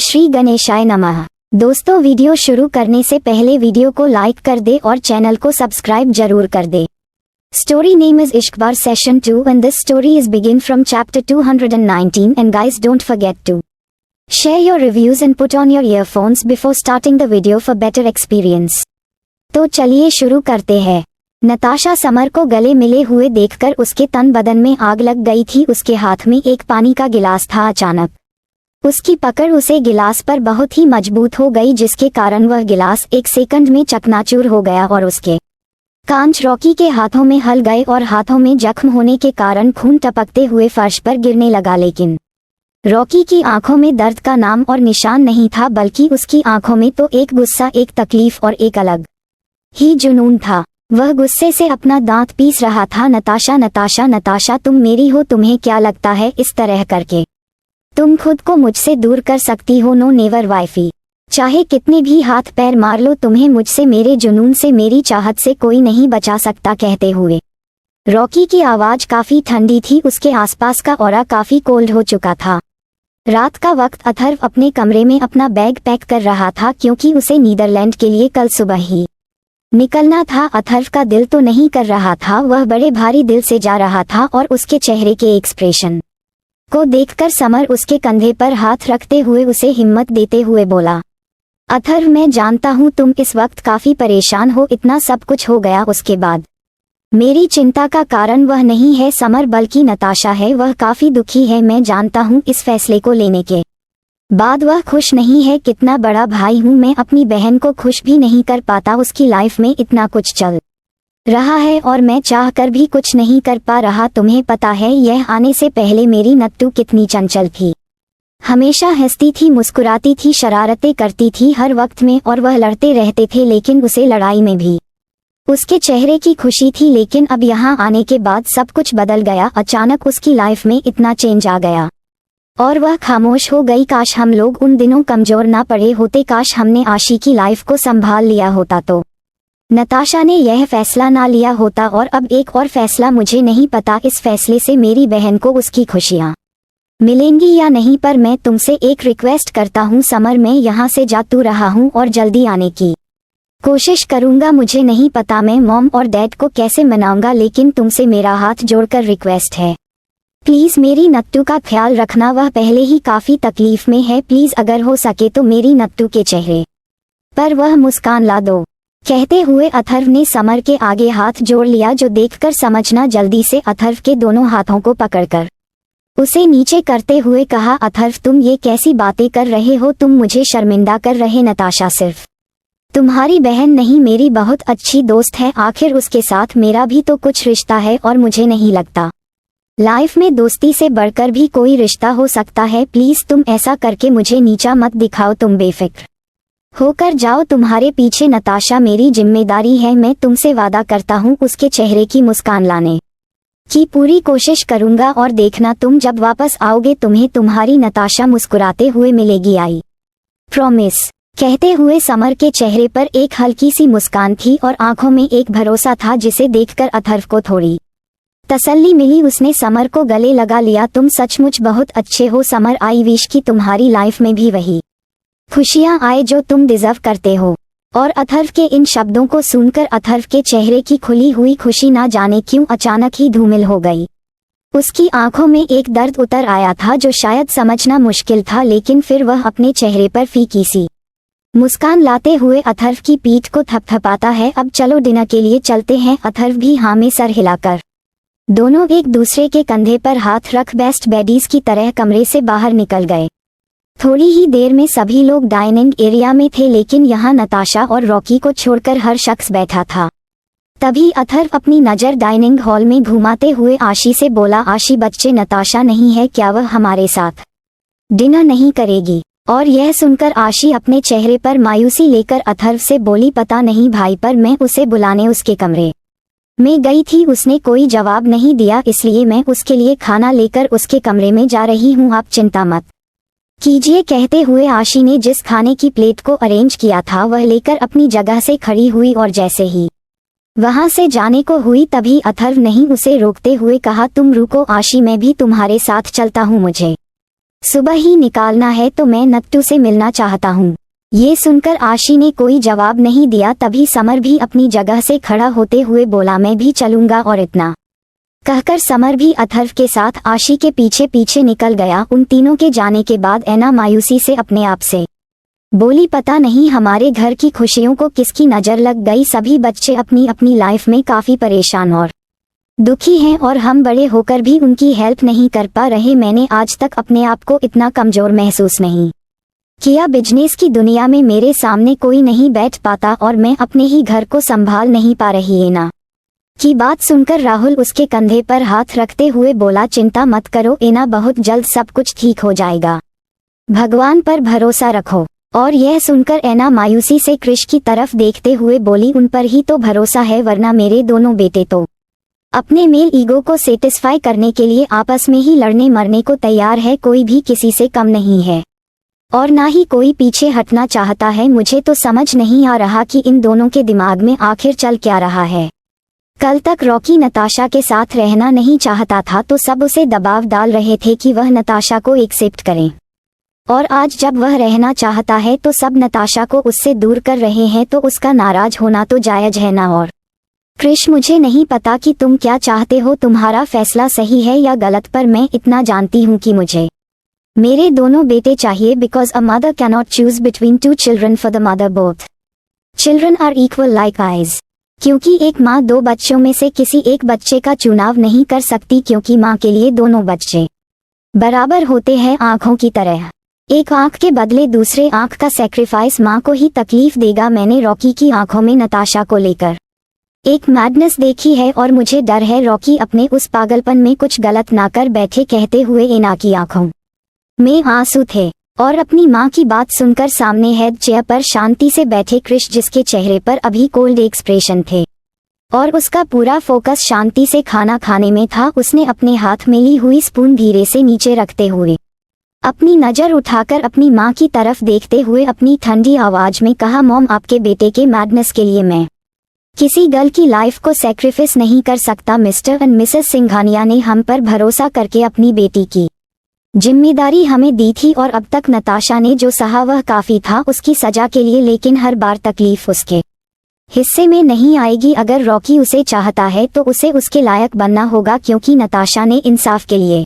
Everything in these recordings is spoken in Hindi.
श्री गणेशाय नमः। दोस्तों, वीडियो शुरू करने से पहले वीडियो को लाइक कर दे और चैनल को सब्सक्राइब जरूर कर दे। Story name is Ishqbar Session 2 and this story is begin from chapter 219 and guys don't forget to share your reviews and put on your earphones before starting the video for better experience। तो चलिए शुरू करते हैं। नताशा समर को गले मिले हुए देखकर उसके तन बदन में आग लग गई थी। उसके हाथ में एक पानी का गिलास था। अचानक उसकी पकड़ उसे गिलास पर बहुत ही मजबूत हो गई, जिसके कारण वह गिलास एक सेकंड में चकनाचूर हो गया और उसके कांच रॉकी के हाथों में हल गए और हाथों में जख्म होने के कारण खून टपकते हुए फर्श पर गिरने लगा। लेकिन रॉकी की आंखों में दर्द का नाम और निशान नहीं था, बल्कि उसकी आंखों में तो एक गुस्सा, एक तकलीफ और एक अलग ही जुनून था। वह गुस्से से अपना दांत पीस रहा था। नताशा नताशा नताशा, तुम मेरी हो, तुम्हें क्या लगता है इस तरह करके तुम खुद को मुझसे दूर कर सकती हो? नो नेवर वाइफी, चाहे कितने भी हाथ पैर मार लो, तुम्हें मुझसे, मेरे जुनून से, मेरी चाहत से कोई नहीं बचा सकता। कहते हुए रॉकी की आवाज काफी ठंडी थी। उसके आसपास का ऑरा काफी कोल्ड हो चुका था। रात का वक्त अथर्व अपने कमरे में अपना बैग पैक कर रहा था, क्योंकि उसे नीदरलैंड के लिए कल सुबह ही निकलना था। अथर्व का दिल तो नहीं कर रहा था, वह बड़े भारी दिल से जा रहा था और उसके चेहरे के एक्सप्रेशन को देखकर समर उसके कंधे पर हाथ रखते हुए उसे हिम्मत देते हुए बोला, अथर्व, मैं जानता हूँ तुम इस वक्त काफी परेशान हो। इतना सब कुछ हो गया उसके बाद मेरी चिंता का कारण वह नहीं है समर, बल्कि नताशा है। वह काफी दुखी है, मैं जानता हूँ। इस फैसले को लेने के बाद वह खुश नहीं है। कितना बड़ा भाई हूँ मैं, अपनी बहन को खुश भी नहीं कर पाता। उसकी लाइफ में इतना कुछ चल रहा है और मैं चाहकर भी कुछ नहीं कर पा रहा। तुम्हें पता है, यह आने से पहले मेरी नत्तू कितनी चंचल थी। हमेशा हंसती थी, मुस्कुराती थी, शरारतें करती थी हर वक्त में, और वह लड़ते रहते थे, लेकिन उसे लड़ाई में भी उसके चेहरे की खुशी थी। लेकिन अब यहाँ आने के बाद सब कुछ बदल गया। अचानक उसकी लाइफ में इतना चेंज आ गया और वह खामोश हो गई। काश हम लोग उन दिनों कमजोर ना पड़े होते, काश हमने आशी की लाइफ को संभाल लिया होता, तो नताशा ने यह फैसला ना लिया होता। और अब एक और फैसला, मुझे नहीं पता इस फैसले से मेरी बहन को उसकी खुशियाँ मिलेंगी या नहीं, पर मैं तुमसे एक रिक्वेस्ट करता हूँ समर, मैं यहाँ से जातू रहा हूँ और जल्दी आने की कोशिश करूँगा। मुझे नहीं पता मैं मॉम और डैड को कैसे मनाऊंगा, लेकिन तुमसे मेरा हाथ जोड़कर रिक्वेस्ट है, प्लीज मेरी नत्तू का ख्याल रखना। वह पहले ही काफी तकलीफ में है। प्लीज अगर हो सके तो मेरी नत्तू के चेहरे पर वह मुस्कान ला दो। कहते हुए अथर्व ने समर के आगे हाथ जोड़ लिया, जो देखकर समझना। जल्दी से अथर्व के दोनों हाथों को पकड़कर उसे नीचे करते हुए कहा, अथर्व, तुम ये कैसी बातें कर रहे हो? तुम मुझे शर्मिंदा कर रहे। नताशा सिर्फ तुम्हारी बहन नहीं, मेरी बहुत अच्छी दोस्त है। आखिर उसके साथ मेरा भी तो कुछ रिश्ता है और मुझे नहीं लगता लाइफ में दोस्ती से बढ़कर भी कोई रिश्ता हो सकता है। प्लीज तुम ऐसा करके मुझे नीचा मत दिखाओ। तुम बेफिक्र होकर जाओ, तुम्हारे पीछे नताशा मेरी जिम्मेदारी है। मैं तुमसे वादा करता हूँ उसके चेहरे की मुस्कान लाने की पूरी कोशिश करूंगा, और देखना तुम जब वापस आओगे तुम्हें तुम्हारी नताशा मुस्कुराते हुए मिलेगी। I promise. कहते हुए समर के चेहरे पर एक हल्की सी मुस्कान थी और आंखों में एक भरोसा था, जिसे देखकर अथर्व को थोड़ी तसल्ली मिली। उसने समर को गले लगा लिया। तुम सचमुच बहुत अच्छे हो समर। आई विश कि तुम्हारी लाइफ में भी वही खुशियाँ आए जो तुम डिजर्व करते हो। और अथर्व के इन शब्दों को सुनकर अथर्व के चेहरे की खुली हुई खुशी ना जाने क्यों अचानक ही धूमिल हो गई। उसकी आंखों में एक दर्द उतर आया था, जो शायद समझना मुश्किल था, लेकिन फिर वह अपने चेहरे पर फीकी सी मुस्कान लाते हुए अथर्व की पीठ को थपथपाता है। अब चलो डिनर के लिए चलते हैं। अथर्व भी हाँ में सर हिलाकर दोनों एक दूसरे के कंधे पर हाथ रख बेस्ट बेडीज की तरह कमरे से बाहर निकल गए। थोड़ी ही देर में सभी लोग डाइनिंग एरिया में थे, लेकिन यहाँ नताशा और रॉकी को छोड़कर हर शख्स बैठा था। तभी अथर्व अपनी नज़र डाइनिंग हॉल में घुमाते हुए आशी से बोला, आशी बच्चे, नताशा नहीं है क्या? वह हमारे साथ डिनर नहीं करेगी? और यह सुनकर आशी अपने चेहरे पर मायूसी लेकर अथर्व से बोली, पता नहीं भाई, पर मैं उसे बुलाने उसके कमरे में गई थी, उसने कोई जवाब नहीं दिया, इसलिए मैं उसके लिए खाना लेकर उसके कमरे में जा रही हूँ। आप चिंता मत कीजिए। कहते हुए आशी ने जिस खाने की प्लेट को अरेंज किया था वह लेकर अपनी जगह से खड़ी हुई, और जैसे ही वहां से जाने को हुई तभी अथर्व नहीं उसे रोकते हुए कहा, तुम रुको आशी, मैं भी तुम्हारे साथ चलता हूँ। मुझे सुबह ही निकालना है तो मैं नत्तू से मिलना चाहता हूँ। ये सुनकर आशी ने कोई जवाब नहीं दिया। तभी समर भी अपनी जगह से खड़ा होते हुए बोला, मैं भी चलूंगा। और इतना कहकर समर भी अथर्व के साथ आशी के पीछे पीछे निकल गया। उन तीनों के जाने के बाद ऐना मायूसी से अपने आप से बोली, पता नहीं हमारे घर की खुशियों को किसकी नज़र लग गई। सभी बच्चे अपनी अपनी लाइफ में काफ़ी परेशान और दुखी हैं और हम बड़े होकर भी उनकी हेल्प नहीं कर पा रहे। मैंने आज तक अपने आप को इतना कमज़ोर महसूस नहीं किया। बिजनेस की दुनिया में मेरे सामने कोई नहीं बैठ पाता और मैं अपने ही घर को संभाल नहीं पा रही। ऐना की बात सुनकर राहुल उसके कंधे पर हाथ रखते हुए बोला, चिंता मत करो ऐना, बहुत जल्द सब कुछ ठीक हो जाएगा, भगवान पर भरोसा रखो। और यह सुनकर ऐना मायूसी से क्रिश की तरफ देखते हुए बोली, उन पर ही तो भरोसा है, वरना मेरे दोनों बेटे तो अपने मेल ईगो को सेटिस्फाई करने के लिए आपस में ही लड़ने मरने को तैयार है। कोई भी किसी से कम नहीं है और ना ही कोई पीछे हटना चाहता है। मुझे तो समझ नहीं आ रहा कि इन दोनों के दिमाग में आखिर चल क्या रहा है। कल तक रॉकी नताशा के साथ रहना नहीं चाहता था तो सब उसे दबाव डाल रहे थे कि वह नताशा को एक्सेप्ट करे, और आज जब वह रहना चाहता है तो सब नताशा को उससे दूर कर रहे हैं, तो उसका नाराज होना तो जायज है ना। और क्रिश, मुझे नहीं पता कि तुम क्या चाहते हो, तुम्हारा फैसला सही है या गलत, पर मैं इतना जानती हूँ कि मुझे मेरे दोनों बेटे चाहिए। Because a mother cannot choose between two children, for the mother both children are equal like eyes. क्योंकि एक माँ दो बच्चों में से किसी एक बच्चे का चुनाव नहीं कर सकती, क्योंकि माँ के लिए दोनों बच्चे बराबर होते हैं आँखों की तरह। एक आँख के बदले दूसरे आँख का सैक्रिफाइस माँ को ही तकलीफ देगा। मैंने रॉकी की आँखों में नताशा को लेकर एक मैडनेस देखी है और मुझे डर है रॉकी अपने उस पागलपन में कुछ गलत ना कर बैठे। कहते हुए ऐना की आँखों में आंसू थे और अपनी माँ की बात सुनकर सामने हेड चेयर पर शांति से बैठे क्रिश, जिसके चेहरे पर अभी कोल्ड एक्सप्रेशन थे और उसका पूरा फोकस शांति से खाना खाने में था। उसने अपने हाथ में ली हुई स्पून धीरे से नीचे रखते हुए अपनी नज़र उठाकर अपनी माँ की तरफ देखते हुए अपनी ठंडी आवाज में कहा, मॉम, आपके बेटे के मैडनेस के लिए मैं किसी गर्ल की लाइफ को सैक्रिफाइस नहीं कर सकता। मिस्टर एंड मिसेस सिंघानिया ने हम पर भरोसा करके अपनी बेटी की जिम्मेदारी हमें दी थी और अब तक नताशा ने जो सहा वह काफी था उसकी सजा के लिए, लेकिन हर बार तकलीफ उसके हिस्से में नहीं आएगी। अगर रॉकी उसे चाहता है तो उसे उसके लायक बनना होगा, क्योंकि नताशा ने इंसाफ के लिए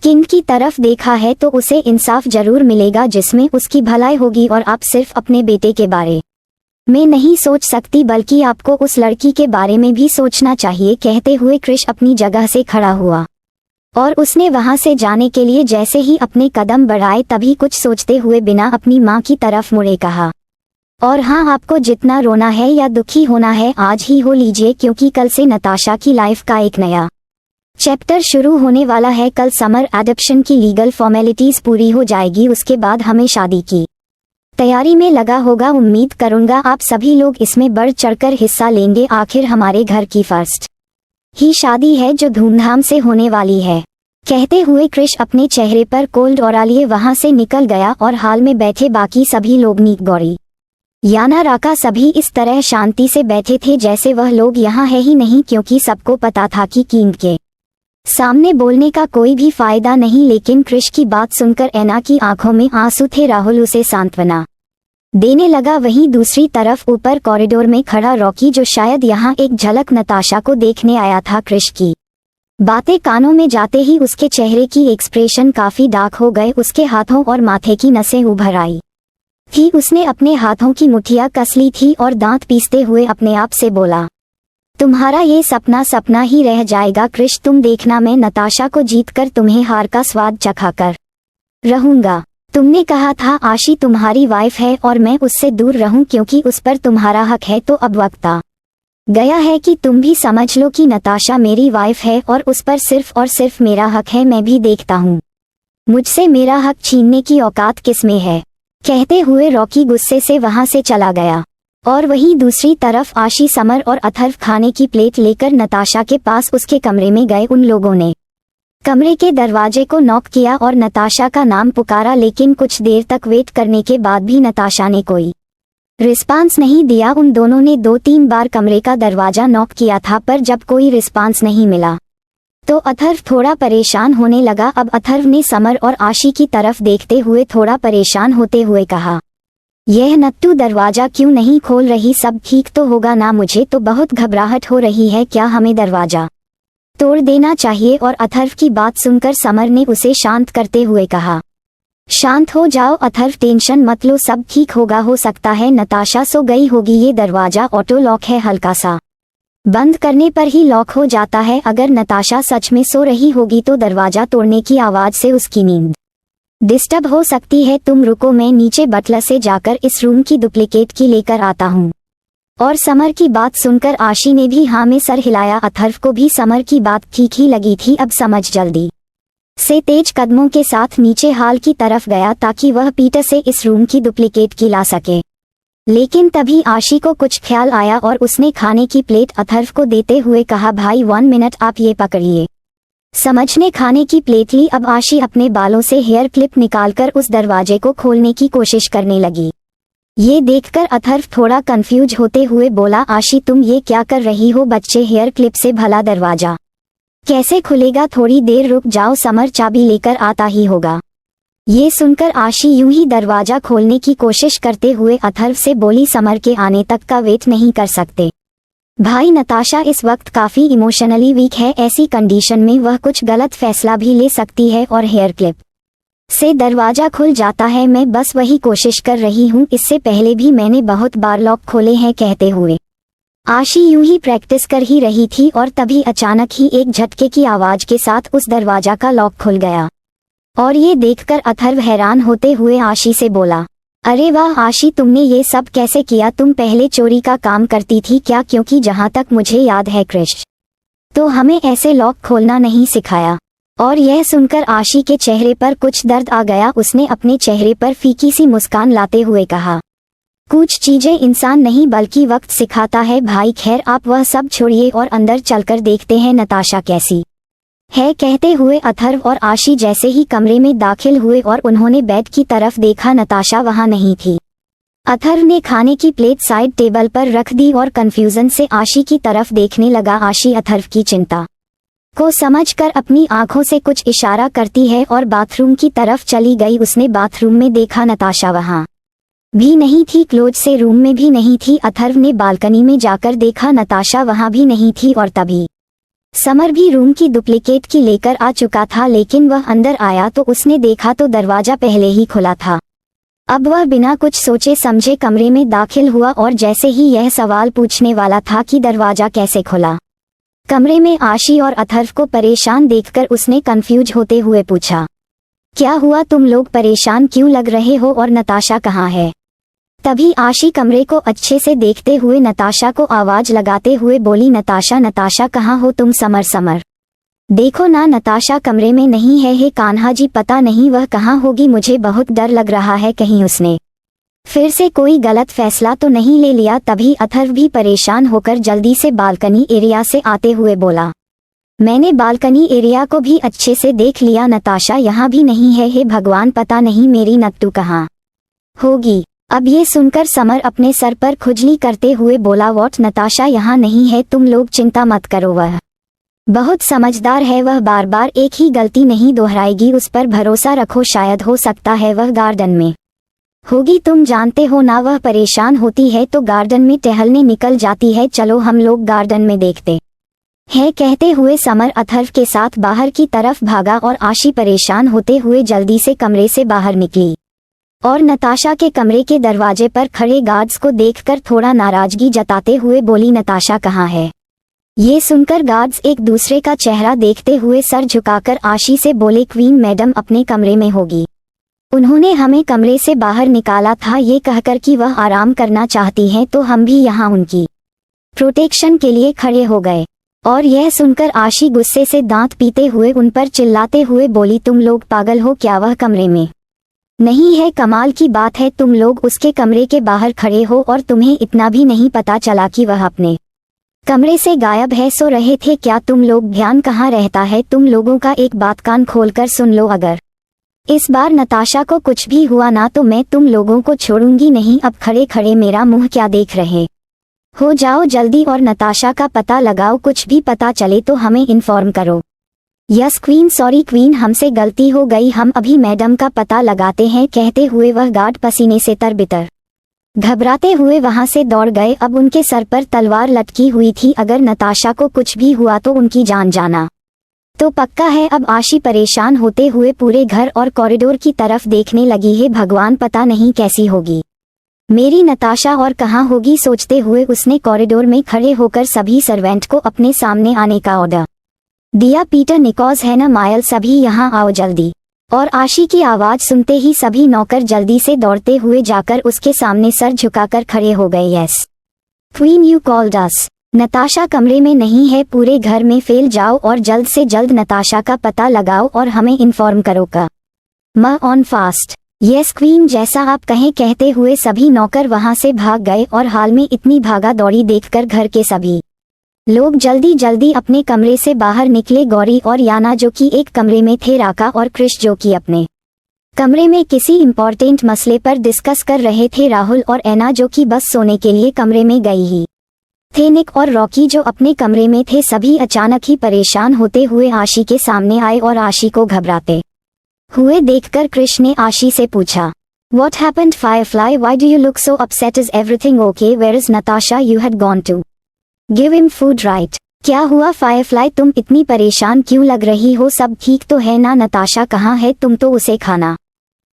किंग की तरफ देखा है तो उसे इंसाफ जरूर मिलेगा जिसमें उसकी भलाई होगी। और आप सिर्फ अपने बेटे के बारे में नहीं सोच सकती, बल्कि आपको उस लड़की के बारे में भी सोचना चाहिए। कहते हुए क्रिश अपनी जगह से खड़ा हुआ और उसने वहां से जाने के लिए जैसे ही अपने कदम बढ़ाए तभी कुछ सोचते हुए बिना अपनी माँ की तरफ मुड़े कहा, और हाँ, आपको जितना रोना है या दुखी होना है आज ही हो लीजिए, क्योंकि कल से नताशा की लाइफ का एक नया चैप्टर शुरू होने वाला है। कल समर एडॉप्शन की लीगल फॉर्मेलिटीज पूरी हो जाएगी, उसके बाद हमें शादी की तैयारी में लगा होगा। उम्मीद करूंगा आप सभी लोग इसमें बढ़ चढ़कर हिस्सा लेंगे। आखिर हमारे घर की फर्स्ट ही शादी है जो धूमधाम से होने वाली है। कहते हुए क्रिश अपने चेहरे पर कोल्ड ऑरा लिए वहां से निकल गया और हाल में बैठे बाकी सभी लोग, नीक, गौरी, याना, राका, सभी इस तरह शांति से बैठे थे जैसे वह लोग यहाँ है ही नहीं, क्योंकि सबको पता था कि किंग के सामने बोलने का कोई भी फायदा नहीं। लेकिन क्रिश की बात सुनकर ऐना की आंखों में आंसू थे। राहुल उसे सांत्वना देने लगा। वहीं दूसरी तरफ ऊपर कॉरिडोर में खड़ा रॉकी, जो शायद यहाँ एक झलक नताशा को देखने आया था, क्रिश की बातें कानों में जाते ही उसके चेहरे की एक्सप्रेशन काफी डार्क हो गए। उसके हाथों और माथे की नसें उभर आई थी। उसने अपने हाथों की मुठ्ठियां कस ली थी और दांत पीसते हुए अपने आप से बोला, तुम्हारा ये सपना सपना ही रह जाएगा क्रिश, तुम देखना, मैं नताशा को जीतकर तुम्हें हार का स्वाद चखाकर रहूंगा। तुमने कहा था आशी तुम्हारी वाइफ है और मैं उससे दूर रहूं क्योंकि उस पर तुम्हारा हक है, तो अब वक्त आ गया है कि तुम भी समझ लो कि नताशा मेरी वाइफ है और उस पर सिर्फ और सिर्फ मेरा हक है। मैं भी देखता हूँ मुझसे मेरा हक छीनने की औकात किसमें है। कहते हुए रॉकी गुस्से से वहां से चला गया और वहीं दूसरी तरफ आशी, समर और अथर्व खाने की प्लेट लेकर नताशा के पास उसके कमरे में गए। उन लोगों ने कमरे के दरवाजे को नॉक किया और नताशा का नाम पुकारा, लेकिन कुछ देर तक वेट करने के बाद भी नताशा ने कोई रिस्पांस नहीं दिया। उन दोनों ने 2-3 बार कमरे का दरवाजा नॉक किया था, पर जब कोई रिस्पांस नहीं मिला तो अथर्व थोड़ा परेशान होने लगा। अब अथर्व ने समर और आशी की तरफ देखते हुए थोड़ा परेशान होते हुए कहा, यह नत्तू दरवाजा क्यों नहीं खोल रही? सब ठीक तो होगा ना? मुझे तो बहुत घबराहट हो रही है। क्या हमें दरवाजा तोड़ देना चाहिए? और अथर्व की बात सुनकर समर ने उसे शांत करते हुए कहा, शांत हो जाओ अथर्व, टेंशन मत लो, सब ठीक होगा। हो सकता है नताशा सो गई होगी। ये दरवाजा ऑटो लॉक है, हल्का सा बंद करने पर ही लॉक हो जाता है। अगर नताशा सच में सो रही होगी तो दरवाजा तोड़ने की आवाज से उसकी नींद डिस्टर्ब हो सकती है। तुम रुको, मैं नीचे बटलर से जाकर इस रूम की डुप्लीकेट की लेकर आता हूँ। और समर की बात सुनकर आशी ने भी हाँ में सर हिलाया। अथर्व को भी समर की बात ठीक ही लगी थी। अब समझ जल्दी से तेज कदमों के साथ नीचे हाल की तरफ गया ताकि वह पीटर से इस रूम की डुप्लीकेट की ला सके। लेकिन तभी आशी को कुछ ख्याल आया और उसने खाने की प्लेट अथर्व को देते हुए कहा, भाई 1 मिनट आप ये पकड़िए। समझने खाने की प्लेट ली। अब आशी अपने बालों से हेयर क्लिप निकालकर उस दरवाजे को खोलने की कोशिश करने लगी। ये देखकर अथर्व थोड़ा कंफ्यूज होते हुए बोला, आशी तुम ये क्या कर रही हो? बच्चे, हेयर क्लिप से भला दरवाजा कैसे खुलेगा? थोड़ी देर रुक जाओ, समर चाबी लेकर आता ही होगा। ये सुनकर आशी यूं ही दरवाजा खोलने की कोशिश करते हुए अथर्व से बोली, समर के आने तक का वेट नहीं कर सकते भाई? नताशा इस वक्त काफी इमोशनली वीक है, ऐसी कंडीशन में वह कुछ गलत फैसला भी ले सकती है और हेयर क्लिप से दरवाजा खुल जाता है। मैं बस वही कोशिश कर रही हूँ, इससे पहले भी मैंने बहुत बार लॉक खोले हैं। कहते हुए आशी यूं ही प्रैक्टिस कर ही रही थी और तभी अचानक ही एक झटके की आवाज के साथ उस दरवाजा का लॉक खुल गया। और ये देखकर अथर्व हैरान होते हुए आशी से बोला, अरे वाह आशी, तुमने ये सब कैसे किया? तुम पहले चोरी का काम करती थी क्या? क्योंकि जहाँ तक मुझे याद है क्रिश तो हमें ऐसे लॉक खोलना नहीं सिखाया। और यह सुनकर आशी के चेहरे पर कुछ दर्द आ गया। उसने अपने चेहरे पर फीकी सी मुस्कान लाते हुए कहा, कुछ चीजें इंसान नहीं बल्कि वक्त सिखाता है भाई। खैर आप वह सब छोड़िए और अंदर चलकर देखते हैं नताशा कैसी है। कहते हुए अथर्व और आशी जैसे ही कमरे में दाखिल हुए और उन्होंने बेड की तरफ देखा, नताशा वहां नहीं थी। अथर्व ने खाने की प्लेट साइड टेबल पर रख दी और कंफ्यूजन से आशी की तरफ देखने लगा। आशी अथर्व की चिंता को समझकर अपनी आंखों से कुछ इशारा करती है और बाथरूम की तरफ चली गई। उसने बाथरूम में देखा, नताशा वहां भी नहीं थी, क्लोज से रूम में भी नहीं थी। अथर्व ने बालकनी में जाकर देखा, नताशा वहां भी नहीं थी। और तभी समर भी रूम की डुप्लीकेट की लेकर आ चुका था, लेकिन वह अंदर आया तो उसने देखा तो दरवाजा पहले ही खुला था। अब वह बिना कुछ सोचे समझे कमरे में दाखिल हुआ और जैसे ही यह सवाल पूछने वाला था कि दरवाजा कैसे खुला, कमरे में आशी और अथर्व को परेशान देखकर उसने कंफ्यूज होते हुए पूछा, क्या हुआ? तुम लोग परेशान क्यों लग रहे हो और नताशा कहाँ है? तभी आशी कमरे को अच्छे से देखते हुए नताशा को आवाज लगाते हुए बोली, नताशा, नताशा कहाँ हो तुम? समर, समर देखो ना, नताशा कमरे में नहीं है। हे कान्हा जी, पता नहीं वह कहाँ होगी। मुझे बहुत डर लग रहा है, कहीं उसने फिर से कोई गलत फैसला तो नहीं ले लिया। तभी अथर्व भी परेशान होकर जल्दी से बालकनी एरिया से आते हुए बोला, मैंने बालकनी एरिया को भी अच्छे से देख लिया, नताशा यहाँ भी नहीं है। हे भगवान, पता नहीं मेरी नत्तू कहाँ होगी। अब ये सुनकर समर अपने सर पर खुजली करते हुए बोला, वॉट? नताशा यहाँ नहीं है, तुम लोग चिंता मत करो, वह बहुत समझदार है। वह बार बार एक ही गलती नहीं दोहराएगी, उस पर भरोसा रखो। शायद हो सकता है वह गार्डन में होगी। तुम जानते हो ना, वह परेशान होती है तो गार्डन में टहलने निकल जाती है। चलो हम लोग गार्डन में देखते हैं। कहते हुए समर अथर्व के साथ बाहर की तरफ भागा और आशी परेशान होते हुए जल्दी से कमरे से बाहर निकली और नताशा के कमरे के दरवाजे पर खड़े गार्ड्स को देखकर थोड़ा नाराजगी जताते हुए बोली, नताशा कहाँ है? ये सुनकर गार्ड्स एक दूसरे का चेहरा देखते हुए सर झुकाकर आशी से बोले, क्वीन मैडम अपने कमरे में होगी। उन्होंने हमें कमरे से बाहर निकाला था ये कहकर कि वह आराम करना चाहती हैं, तो हम भी यहाँ उनकी प्रोटेक्शन के लिए खड़े हो गए। और यह सुनकर आशी गुस्से से दांत पीते हुए उन पर चिल्लाते हुए बोली, तुम लोग पागल हो क्या? वह कमरे में नहीं है। कमाल की बात है, तुम लोग उसके कमरे के बाहर खड़े हो और तुम्हें इतना भी नहीं पता चला कि वह अपने कमरे से गायब है। सो रहे थे क्या तुम लोग? ध्यान कहाँ रहता है तुम लोगों का? एक बात कान खोलकर सुन लो, अगर इस बार नताशा को कुछ भी हुआ ना तो मैं तुम लोगों को छोड़ूंगी नहीं। अब खड़े खड़े मेरा मुंह क्या देख रहे हो? जाओ जल्दी और नताशा का पता लगाओ। कुछ भी पता चले तो हमें इन्फॉर्म करो। यस क्वीन, सॉरी क्वीन, हमसे गलती हो गई, हम अभी मैडम का पता लगाते हैं, कहते हुए वह गार्ड पसीने से तरबितर घबराते हुए वहां से दौड़ गए। अब उनके सर पर तलवार लटकी हुई थी, अगर नताशा को कुछ भी हुआ तो उनकी जान जाना तो पक्का है। अब आशी परेशान होते हुए पूरे घर और कॉरिडोर की तरफ देखने लगी है, भगवान पता नहीं कैसी होगी मेरी नताशा और कहाँ होगी, सोचते हुए उसने कॉरिडोर में खड़े होकर सभी सर्वेंट को अपने सामने आने का ऑर्डर दिया। पीटर, निकोज, है ना, मायल, सभी यहाँ आओ जल्दी। और आशी की आवाज सुनते ही सभी नौकर जल्दी से दौड़ते हुए जाकर उसके सामने सर झुकाकर खड़े हो गए। यस क्वीन, यू कॉल्ड अस। नताशा कमरे में नहीं है, पूरे घर में फैल जाओ और जल्द से जल्द नताशा का पता लगाओ और हमें इन्फॉर्म करो का म ऑन फास्ट। यस क्वीन, जैसा आप कहें, कहते हुए सभी नौकर वहां से भाग गए और हाल में इतनी भागा दौड़ी देखकर घर के सभी लोग जल्दी जल्दी अपने कमरे से बाहर निकले। गौरी और याना जो कि एक कमरे में थे, राका और क्रिश जो कि अपने कमरे में किसी इम्पोर्टेंट मसले पर डिस्कस कर रहे थे, राहुल और ऐना जो कि बस सोने के लिए कमरे में गई ही थे, निक और रॉकी जो अपने कमरे में थे, सभी अचानक ही परेशान होते हुए आशी के सामने आए और आशी को घबराते हुए देखकर क्रिश ने आशी से पूछा, What happened Firefly, why do you look so upset, is everything okay, where is Natasha, you had gone to give him food right? क्या हुआ फायरफ्लाई, तुम इतनी परेशान क्यों लग रही हो, सब ठीक तो है ना, नताशा कहाँ है, तुम तो उसे खाना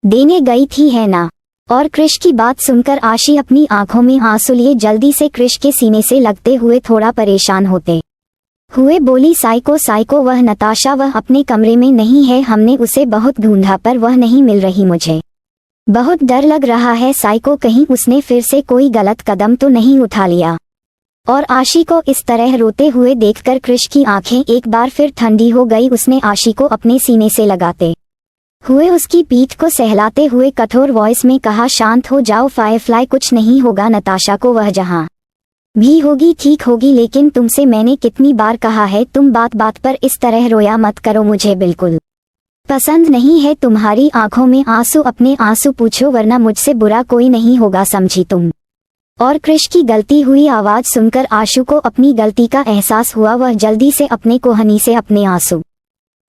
देने गई थी है ना। और क्रिश की बात सुनकर आशी अपनी आंखों में आंसू लिए जल्दी से क्रिश के सीने से लगते हुए थोड़ा परेशान होते हुए बोली, साइको साइको, वह नताशा, वह अपने कमरे में नहीं है, हमने उसे बहुत ढूंढा पर वह नहीं मिल रही, मुझे बहुत डर लग रहा है साइको, कहीं उसने फिर से कोई गलत कदम तो नहीं उठा लिया। और आशी को इस तरह रोते हुए देखकर क्रिश की आंखें एक बार फिर ठंडी हो गई। उसने आशी को अपने सीने से लगाते हुए उसकी पीठ को सहलाते हुए कठोर वॉइस में कहा, शांत हो जाओ फायरफ्लाई, कुछ नहीं होगा नताशा को, वह जहां भी होगी ठीक होगी, लेकिन तुमसे मैंने कितनी बार कहा है, तुम बात बात पर इस तरह रोया मत करो, मुझे बिल्कुल पसंद नहीं है तुम्हारी आंखों में आंसू, अपने आंसू पूछो वरना मुझसे बुरा कोई नहीं होगा, समझी तुम। और क्रिश की गलती हुई आवाज सुनकर आशु को अपनी गलती का एहसास हुआ, वह जल्दी से अपने कोहनी से अपने आंसू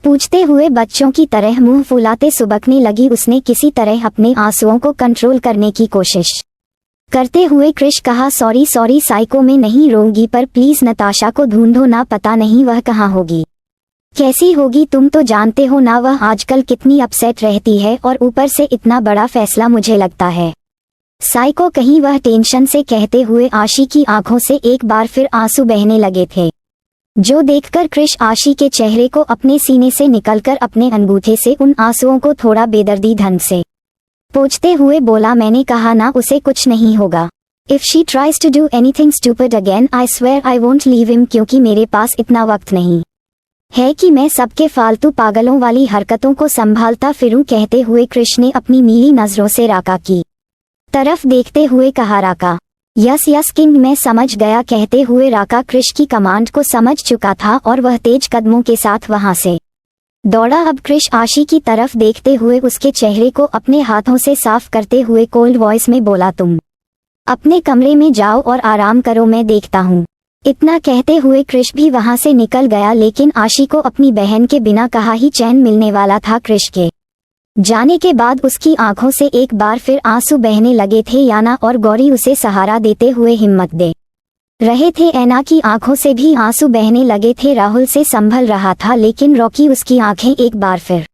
पूछते हुए बच्चों की तरह मुंह फुलाते सुबकने लगी। उसने किसी तरह अपने आंसुओं को कंट्रोल करने की कोशिश करते हुए क्रिश कहा, सॉरी सॉरी साइको, में नहीं रोऊंगी पर प्लीज नताशा को ढूंढो ना, पता नहीं वह कहाँ होगी, कैसी होगी, तुम तो जानते हो ना वह आजकल कितनी अपसेट रहती है, और ऊपर से इतना बड़ा फैसला, मुझे लगता है साइको कहीं, वह टेंशन से कहते हुए आशी की आंखों से एक बार फिर आंसू बहने लगे थे, जो देखकर क्रिश आशी के चेहरे को अपने सीने से निकलकर अपने अंगूठे से उन आंसुओं को थोड़ा बेदर्दी ढंग से पोंछते हुए बोला, मैंने कहा ना उसे कुछ नहीं होगा। If she tries to do anything stupid again, I swear I won't leave him, क्योंकि मेरे पास इतना वक्त नहीं है कि मैं सबके फालतू पागलों वाली हरकतों को संभालता फिरूं, कहते हुए क्रिश ने अपनी नीली नजरों से राका की तरफ देखते हुए कहा, राका यस यस किंग, मैं समझ गया, कहते हुए राका क्रिश की कमांड को समझ चुका था और वह तेज कदमों के साथ वहां से दौड़ा। अब क्रिश आशी की तरफ देखते हुए उसके चेहरे को अपने हाथों से साफ करते हुए कोल्ड वॉइस में बोला, तुम अपने कमरे में जाओ और आराम करो, मैं देखता हूँ। इतना कहते हुए क्रिश भी वहां से निकल गया, लेकिन आशी को अपनी बहन के बिना कहा ही चैन मिलने वाला था। क्रिश के जाने के बाद उसकी आंखों से एक बार फिर आंसू बहने लगे थे। याना और गौरी उसे सहारा देते हुए हिम्मत दे रहे थे, ऐना की आंखों से भी आंसू बहने लगे थे। राहुल से संभल रहा था, लेकिन रॉकी उसकी आंखें एक बार फिर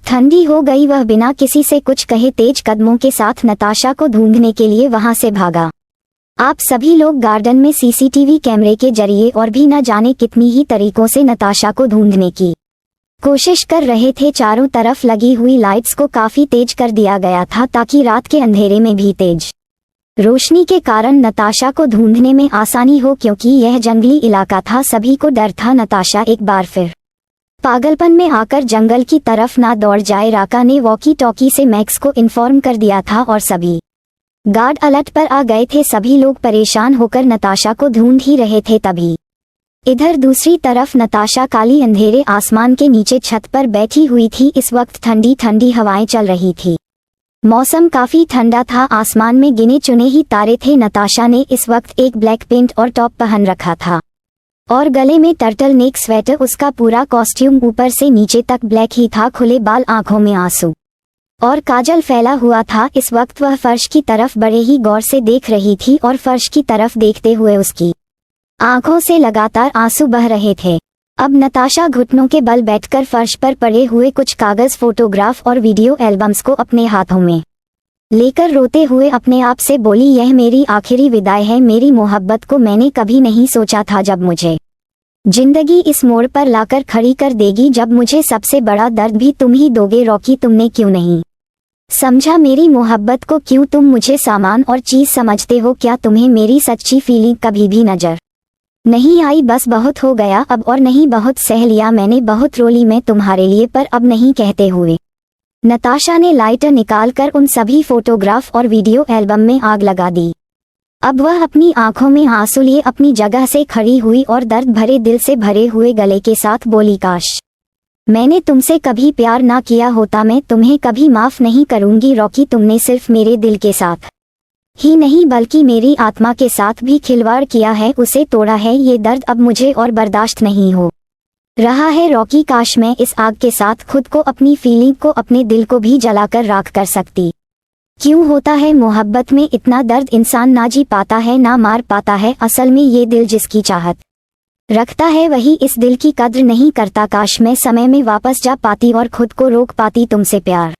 ठंडी हो गई। वह बिना किसी से कुछ कहे तेज कदमों के साथ नताशा को ढूंढने के लिए वहां से भागा। आप सभी लोग गार्डन में सीसीटीवी कैमरे के जरिए और भी न जाने कितनी ही तरीकों से नताशा को ढूंढने की कोशिश कर रहे थे। चारों तरफ लगी हुई लाइट्स को काफी तेज कर दिया गया था, ताकि रात के अंधेरे में भी तेज रोशनी के कारण नताशा को ढूंढने में आसानी हो, क्योंकि यह जंगली इलाका था। सभी को डर था नताशा एक बार फिर पागलपन में आकर जंगल की तरफ ना दौड़ जाए। राका ने वॉकी टॉकी से मैक्स को इन्फॉर्म कर दिया था और सभी गार्ड अलर्ट पर आ गए थे। सभी लोग परेशान होकर नताशा को ढूंढ ही रहे थे। तभी इधर दूसरी तरफ नताशा काली अंधेरे आसमान के नीचे छत पर बैठी हुई थी। इस वक्त ठंडी ठंडी हवाएं चल रही थी, मौसम काफी ठंडा था, आसमान में गिने चुने ही तारे थे। नताशा ने इस वक्त एक ब्लैक पेंट और टॉप पहन रखा था और गले में टर्टल नेक स्वेटर, उसका पूरा कॉस्ट्यूम ऊपर से नीचे तक ब्लैक ही था। खुले बाल, आंखों में आंसू और काजल फैला हुआ था। इस वक्त वह फर्श की तरफ बड़े ही गौर से देख रही थी और फर्श की तरफ देखते हुए उसकी आंखों से लगातार आंसू बह रहे थे। अब नताशा घुटनों के बल बैठकर फर्श पर पड़े हुए कुछ कागज, फोटोग्राफ और वीडियो एल्बम्स को अपने हाथों में लेकर रोते हुए अपने आप से बोली, यह मेरी आखिरी विदाई है। मेरी मोहब्बत को मैंने कभी नहीं सोचा था, जब मुझे जिंदगी इस मोड़ पर लाकर खड़ी कर देगी, जब मुझे सबसे बड़ा दर्द भी तुम ही दोगे। रॉकी, तुमने क्यों नहीं समझा मेरी मोहब्बत को? क्यों तुम मुझे सामान और चीज समझते हो? क्या तुम्हें मेरी सच्ची फीलिंग कभी भी नजर नहीं आई? बस बहुत हो गया अब, और नहीं बहुत सह लिया मैंने, बहुत रोली मैं तुम्हारे लिए, पर अब नहीं कहते हुए नताशा ने लाइटर निकालकर उन सभी फोटोग्राफ और वीडियो एल्बम में आग लगा दी। अब वह अपनी आंखों में आंसू लिए अपनी जगह से खड़ी हुई और दर्द भरे दिल से भरे हुए गले के साथ बोली, काश मैंने तुमसे कभी प्यार ना किया होता, मैं तुम्हें कभी माफ नहीं करूंगी। रॉकी, तुमने सिर्फ मेरे दिल के साथ ही नहीं बल्कि मेरी आत्मा के साथ भी खिलवाड़ किया है, उसे तोड़ा है। ये दर्द अब मुझे और बर्दाश्त नहीं हो रहा है। रॉकी, काश मैं इस आग के साथ खुद को, अपनी फीलिंग को, अपने दिल को भी जलाकर राख कर सकती। क्यों होता है मोहब्बत में इतना दर्द? इंसान ना जी पाता है, ना मार पाता है। असल में ये दिल जिसकी चाहत रखता है वही इस दिल की कद्र नहीं करता। काश मैं समय में वापस जा पाती और खुद को रोक पाती तुमसे प्यार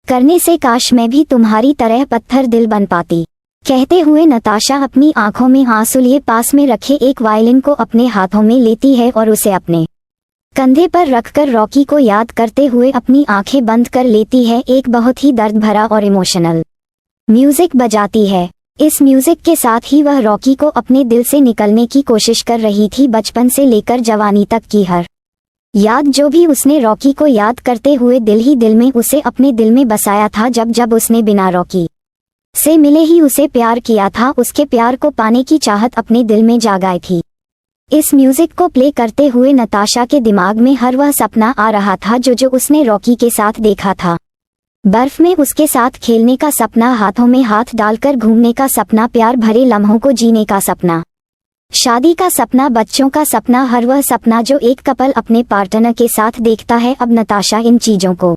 करने से। काश मैं भी तुम्हारी तरह पत्थर दिल बन पाती। कहते हुए नताशा अपनी आंखों में आंसू लिए पास में रखे एक वायलिन को अपने हाथों में लेती है और उसे अपने कंधे पर रखकर रॉकी को याद करते हुए अपनी आंखें बंद कर लेती है। एक बहुत ही दर्द भरा और इमोशनल म्यूजिक बजाती है। इस म्यूजिक के साथ ही वह रॉकी को अपने दिल से निकलने की कोशिश कर रही थी। बचपन से लेकर जवानी तक की हर याद जो भी उसने रॉकी को याद करते हुए दिल ही दिल में उसे अपने दिल में बसाया था। जब जब उसने बिना रॉकी से मिले ही उसे प्यार किया था, उसके प्यार को पाने की चाहत अपने दिल में जागाई थी। इस म्यूजिक को प्ले करते हुए नताशा के दिमाग में हर वह सपना आ रहा था जो उसने रॉकी के साथ देखा था। बर्फ में उसके साथ खेलने का सपना, हाथों में हाथ डालकर घूमने का सपना, प्यार भरे लम्हों को जीने का सपना, शादी का सपना, बच्चों का सपना, हर वह सपना जो एक कपल अपने पार्टनर के साथ देखता है। अब नताशा इन चीजों को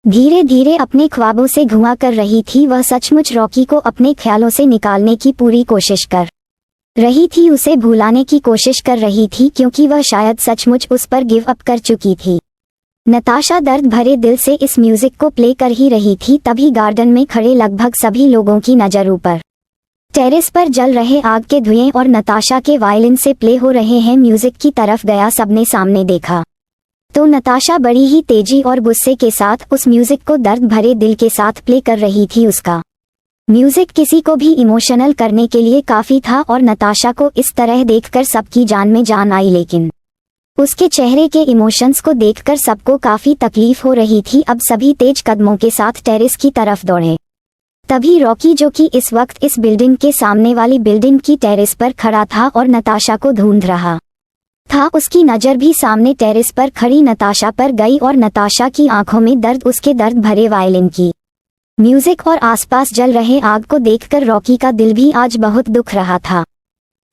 धीरे धीरे अपने ख्वाबों से धुआं कर रही थी। वह सचमुच रॉकी को अपने ख्यालों से निकालने की पूरी कोशिश कर रही थी, उसे भुलाने की कोशिश कर रही थी, क्योंकि वह शायद सचमुच उस पर गिव अप कर चुकी थी। नताशा दर्द भरे दिल से इस म्यूजिक को प्ले कर ही रही थी, तभी गार्डन में खड़े लगभग सभी लोगों की नजर ऊपर टेरेस पर जल रहे आग के धुएं और नताशा के वायलिन से प्ले हो रहे हैं म्यूजिक की तरफ गया। सबने सामने देखा तो नताशा बड़ी ही तेजी और गुस्से के साथ उस म्यूजिक को दर्द भरे दिल के साथ प्ले कर रही थी। उसका म्यूजिक किसी को भी इमोशनल करने के लिए काफी था और नताशा को इस तरह देखकर सबकी जान में जान आई, लेकिन उसके चेहरे के इमोशंस को देखकर सबको काफी तकलीफ हो रही थी। अब सभी तेज कदमों के साथ टेरेस की तरफ दौड़े। तभी रॉकी, जो कि इस वक्त इस बिल्डिंग के सामने वाली बिल्डिंग की टेरेस पर खड़ा था और नताशा को ढूंढ रहा था, उसकी नजर भी सामने टेरेस पर खड़ी नताशा पर गई और नताशा की आंखों में दर्द, उसके दर्द भरे वायलिन की म्यूजिक और आसपास जल रहे आग को देखकर रॉकी का दिल भी आज बहुत दुख रहा था।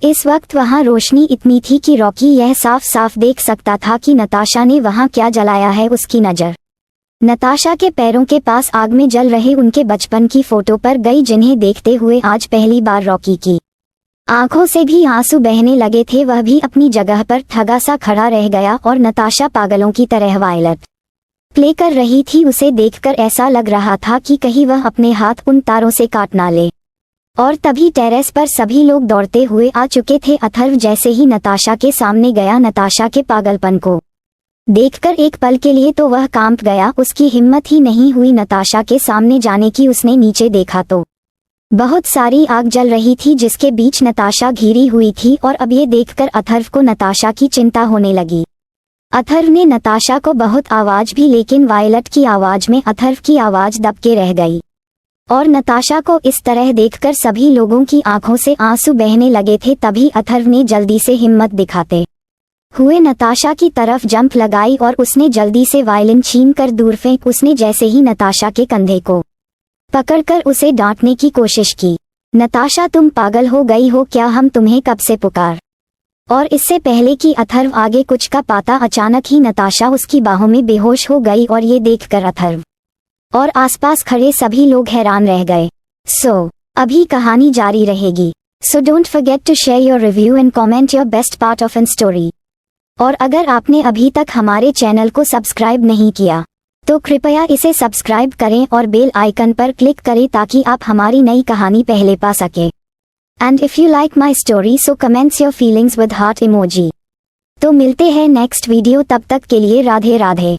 इस वक्त वहां रोशनी इतनी थी कि रॉकी यह साफ साफ देख सकता था कि नताशा ने वहां क्या जलाया है। उसकी नजर नताशा के पैरों के पास आग में जल रहे उनके बचपन की फोटो पर गई, जिन्हें देखते हुए आज पहली बार रॉकी की आंखों से भी आंसू बहने लगे थे। वह भी अपनी जगह पर ठगा सा खड़ा रह गया और नताशा पागलों की तरह वायलिन प्ले कर रही थी। उसे देखकर ऐसा लग रहा था कि कहीं वह अपने हाथ उन तारों से काट ना ले। और तभी टेरेस पर सभी लोग दौड़ते हुए आ चुके थे। अथर्व जैसे ही नताशा के सामने गया, नताशा के पागलपन को देखकर एक पल के लिए तो वह कांप गया। उसकी हिम्मत ही नहीं हुई नताशा के सामने जाने की। उसने नीचे देखा तो बहुत सारी आग जल रही थी, जिसके बीच नताशा घिरी हुई थी। और अब ये देखकर अथर्व को नताशा की चिंता होने लगी। अथर्व ने नताशा को बहुत आवाज भी, लेकिन वायलट की आवाज में अथर्व की आवाज दबके रह गई। और नताशा को इस तरह देखकर सभी लोगों की आंखों से आंसू बहने लगे थे। तभी अथर्व ने जल्दी से हिम्मत दिखाते हुए नताशा की तरफ जंप लगाई और उसने जल्दी से वायलिन छीनकर दूर फेंक। उसने जैसे ही नताशा के कंधे को पकड़कर उसे डांटने की कोशिश की। नताशा, तुम पागल हो गई हो क्या? हम तुम्हें कब से पुकार और इससे पहले कि अथर्व आगे कुछ का पाता अचानक ही नताशा उसकी बाहों में बेहोश हो गई और ये देखकर अथर्व और आसपास खड़े सभी लोग हैरान रह गए। अभी कहानी जारी रहेगी। So don't forget to share your review and comment your best part of an story. और अगर आपने अभी तक हमारे चैनल को सब्सक्राइब नहीं किया तो कृपया इसे सब्सक्राइब करें और बेल आइकन पर क्लिक करें ताकि आप हमारी नई कहानी पहले पा सके। And if you like my story so comments your feelings with heart emoji. तो मिलते हैं नेक्स्ट वीडियो, तब तक के लिए राधे राधे।